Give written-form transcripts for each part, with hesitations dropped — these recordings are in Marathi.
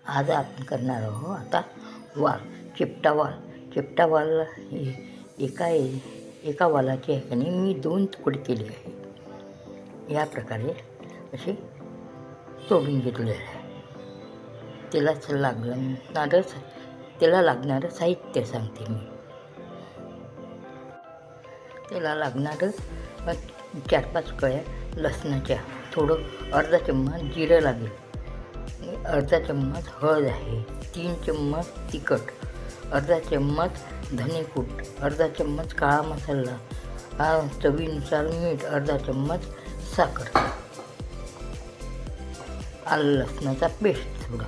आज आपण करणार आहोत आता वाल, चिपटा वाल. चिपटा वाल एका वालाच्या ह्याने मी 2 तुकडे केले आहे. या प्रकारे असे तोडून घेतले आहे. त्याला लागणारं साहित्य सांगते मी. त्याला लागणारं 4-5 कळ्या लसणाच्या, थोडं अर्धा चम्मच जिरं लागेल, अर्धा चम्मच हळद आहे, 3 चम्मच तिखट, अर्धा चम्मच धनेपूड, अर्धा चम्मच काळा मसाला, चवीनुसार मीठ, अर्धा चम्मच साखर, आलं लसणाचा पेस्ट थोडा.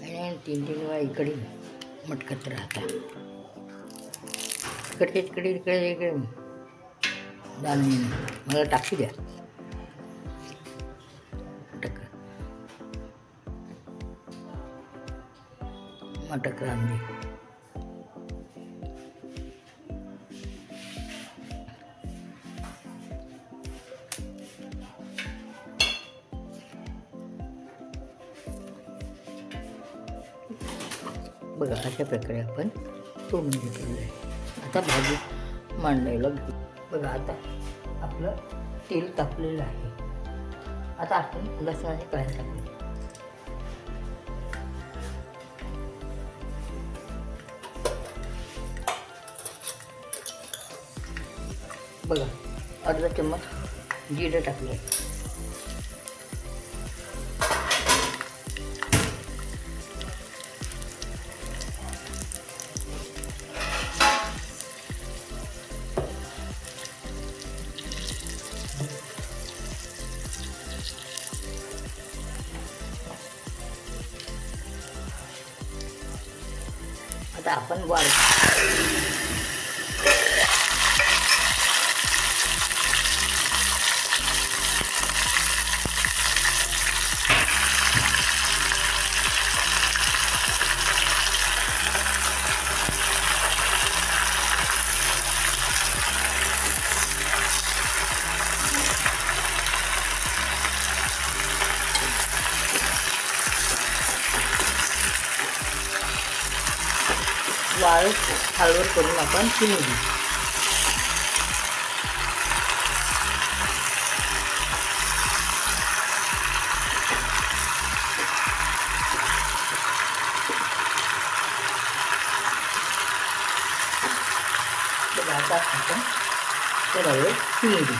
आणि 3 वेळा इकडे मटकत राहतात. इकडे मला टाकू द्या. मटक रांदे. बघा, अशा प्रकारे आपण तोडून घेतलेलं आहे. आता भाजी मांडायला घेऊ. बघा, आता आपलं तेल तापलेलं आहे. आता आपण लसणाचे कळ्या टाकू. बघा, अर्धा चम्मच जिरं टाकलं आहे. आता आपण वाल खालवर करून आपण शिजू देऊ. आता आपण थोडा वेळ शिजू देऊ.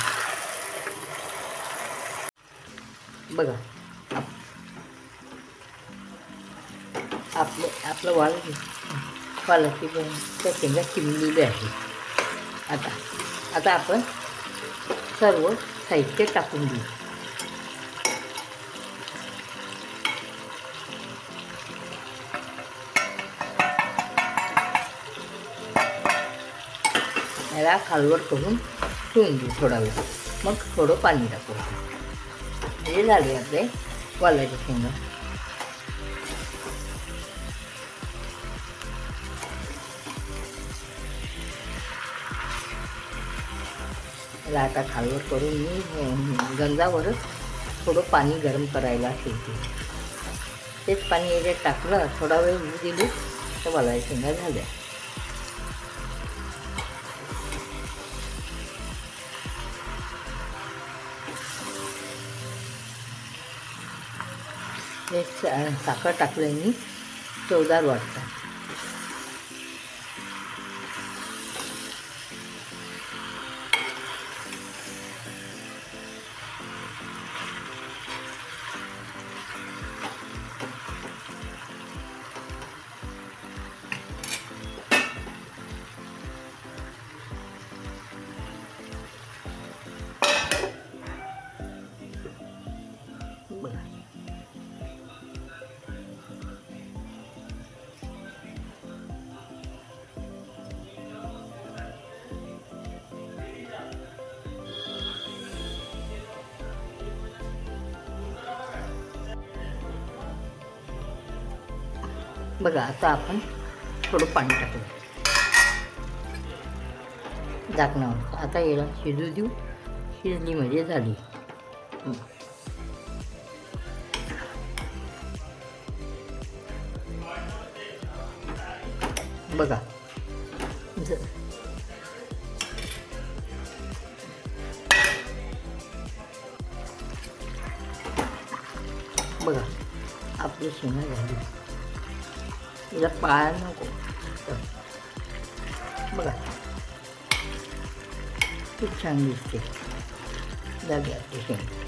बघा, आपलं वालाची त्या शेंगा चिमलेली आहे. आता आपण सर्व साहित्य टाकून देऊ. याला खालवर करून ठेवून देऊ थोडा वेळ. मग थोडं पाणी टाकू. हे झाले आपले वालाची शेंगा. याला आता खालवर करून मी गंजावरच थोडं पाणी गरम करायला ठेवते. तेच पाणी याच्यात टाकलं, थोडा वेळ होऊ दिली तर वालाच्या शेंगा झाल्या. हे साखर टाकल्याने चवदार वाटतं. बघा आता आपण थोडं पाणी टाकलं झाकणावर. आता याला शिजू देऊ. शिजली म्हणजे झाली. बघा बघा आपली शेंगा झाली. तिला पाळायला नको. बघा खूप छान दिसते. झाली आपली शेंगा.